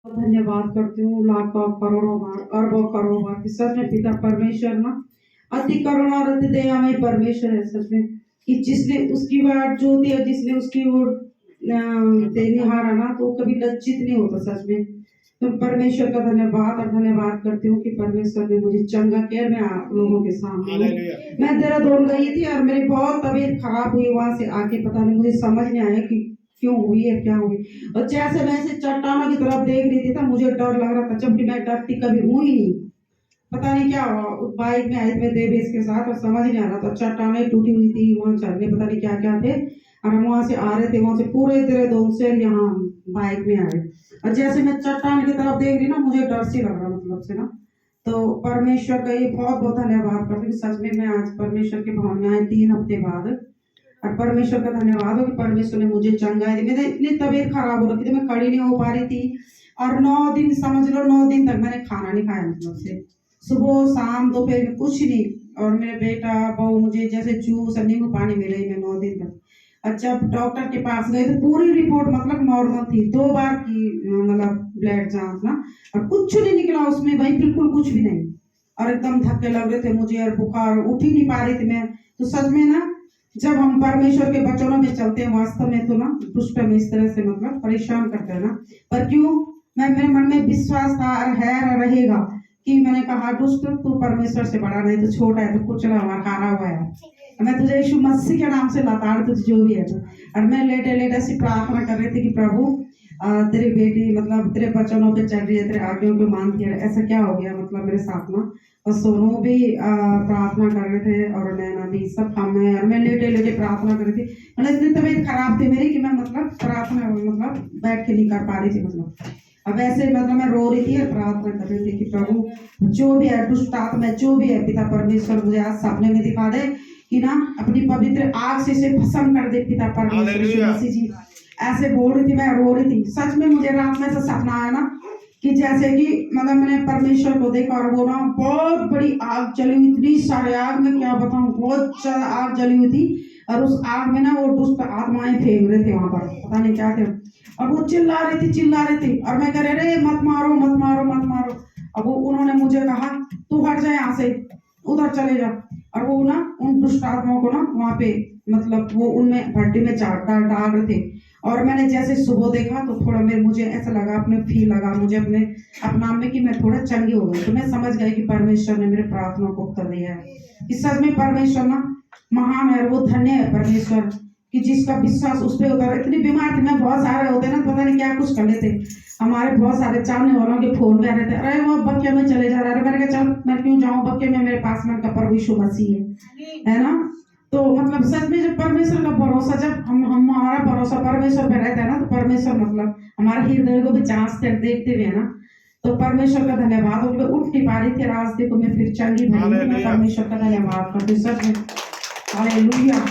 धन्यवाद करती हूँ लाखों करोड़ों बार अरबों करोड़ों बार कि सच में पिता परमेश्वर ना अति करुणा और अति दयामय परमेश्वर है सच में कि जिसने उसकी बाट जो होती है जिसने उसकी ओर निहारा ना तो कभी लज्जित नहीं होता सच में। तो परमेश्वर का धन्यवाद करती हूँ कि परमेश्वर ने मुझे चंगा किया। मैं आप लोगों के सामने मैं देहरादून गई थी और मेरी बहुत तबीयत खराब हुई। वहां से आके पता नहीं मुझे समझ नहीं आया कि क्यों हुई है क्या हुई। और जैसे मैं ऐसे चट्टानों की तरफ देख रही थी तो मुझे डर लग रहा था जबकि मैं डरती कभी हुई नहीं। पता नहीं क्या हुआ उस बाइक में आई थी मैं देवेश के साथ और समझ नहीं आ रहा था। चट्टानें टूटी हुई थी वहां चढ़ने पता नहीं क्या क्या थे और हम वहां से आ रहे थे वहां से पूरे देहरादून से यहाँ बाइक में आए। और जैसे मैं चट्टान की तरफ देख रही ना मुझे डर से लग रहा मतलब से ना। तो परमेश्वर का ये बहुत बहुत धन्यवाद करती हूँ। सच में मैं आज परमेश्वर के भवन में आई 3 हफ्ते बाद और परमेश्वर का धन्यवाद हो कि परमेश्वर ने मुझे चंगाई दी। मेरी इतनी तबीयत खराब हो रखी थी मैं खड़ी नहीं हो पा रही थी और 9 दिन समझ लो 9 दिन तक मैंने खाना नहीं खाया मतलब से सुबह शाम दोपहर में कुछ नहीं। और मेरे बेटा बहू मुझे जैसे जूस और नींबू पानी मिले ही मैं 9 दिन तक। अच्छा डॉक्टर के पास गए तो पूरी रिपोर्ट मतलब नॉर्मल थी 2 बार की मतलब ब्लड जांच ना और कुछ नहीं निकला उसमें भाई बिल्कुल कुछ भी नहीं। और एकदम धक्के लग रहे थे मुझे और बुखार उठ ही नहीं पा रही थी मैं। तो सच में ना जब हम परमेश्वर के वचनों में चलते हैं वास्तव में तो ना दुष्ट में इस तरह से मतलब परेशान करते हैं ना। पर क्यों मैं मेरे मन में विश्वास था और है और रहेगा कि मैंने कहा दुष्ट तू परमेश्वर से बड़ा नहीं तो छोटा है तो कुछ हारा हुआ है। मैं तुझे यीशु मसीह के नाम से लताड़ तुझे जो भी है तो। और मैं लेटे लेटे ऐसी प्रार्थना कर रही थी कि प्रभु तेरी बेटी मतलब तेरे वचनों पे चल रही है तेरे आज्ञाओं को मानती है ऐसा क्या हो गया मतलब मेरे साथ ना। और सोनू भी प्रार्थना कर रहे थे और नैना भी सब हम है और मैं लेटे लेटे प्रार्थना कर रही थी। मतलब इतनी तबीयत खराब थी मेरी कि मैं मतलब प्रार्थना मतलब बैठ के नहीं कर पा रही थी मतलब। अब ऐसे मतलब मैं रो रही थी और प्रार्थना कर रही थी कि प्रभु जो भी है दुष्ट आत्मा जो भी है पिता परमेश्वर मुझे आज सपने में दिखा दे कि ना अपनी पवित्र आग से इसे भस्म कर दे पिता परमेश्वर मसीह जी। ऐसे बोल रही थी मैं रो रही थी। सच में मुझे रात में ऐसा सपना आया ना कि जैसे कि मतलब मैंने परमेश्वर को देखा और वो ना बहुत बड़ी आग जली हुई इतनी सारी आग में क्या बताऊं बहुत ज्यादा आग जली हुई थी। और उस आग में ना वो दुष्ट आत्माएं फेंक रहे थे वहां पर पता नहीं क्या थे। और वो चिल्ला रही थी और मैं कह रहे मत मारो मत मारो मत मारो। अब वो उन्होंने मुझे कहा तू हट जाए यहाँ से उधर चले जा। और वो ना उन दुष्ट आत्माओं को ना वहां पे मतलब वो उनमें भट्टी में डाल रहे थे। और मैंने जैसे सुबह देखा तो थोड़ा मेरे मुझे ऐसा लगा अपने फील लगा मुझे अपने अपना में कि मैं थोड़ा चंगी हो गई। तो मैं समझ गई कि परमेश्वर ने मेरे प्रार्थना को उत्तर दिया है। इस सच में परमेश्वर ना महान है वो धन्य है परमेश्वर कि जिसका विश्वास उस पर होता है। इतनी बीमार थी मैं बहुत सारे होते ना पता नहीं क्या कुछ कर लेते हमारे बहुत सारे चाहने वालों के फोन पे आ रहे थे अरे वो बक्के में चले जा रहा है। मैंने कहा चल मैं क्यों जाऊँ बक्के में मेरे पास में का प्रभु यीशु मसीह है ना। तो मतलब सच में जब परमेश्वर का भरोसा जब हम हमारा भरोसा परमेश्वर पे रहता है ना तो परमेश्वर मतलब हमारे हृदय को भी जांचते देखते हुए है ना। तो परमेश्वर का धन्यवाद हो मैं उठ नहीं पा रही थी आज देखो मैं फिर चंगी भली मैं परमेश्वर का धन्यवाद करती सच में हालेलुया।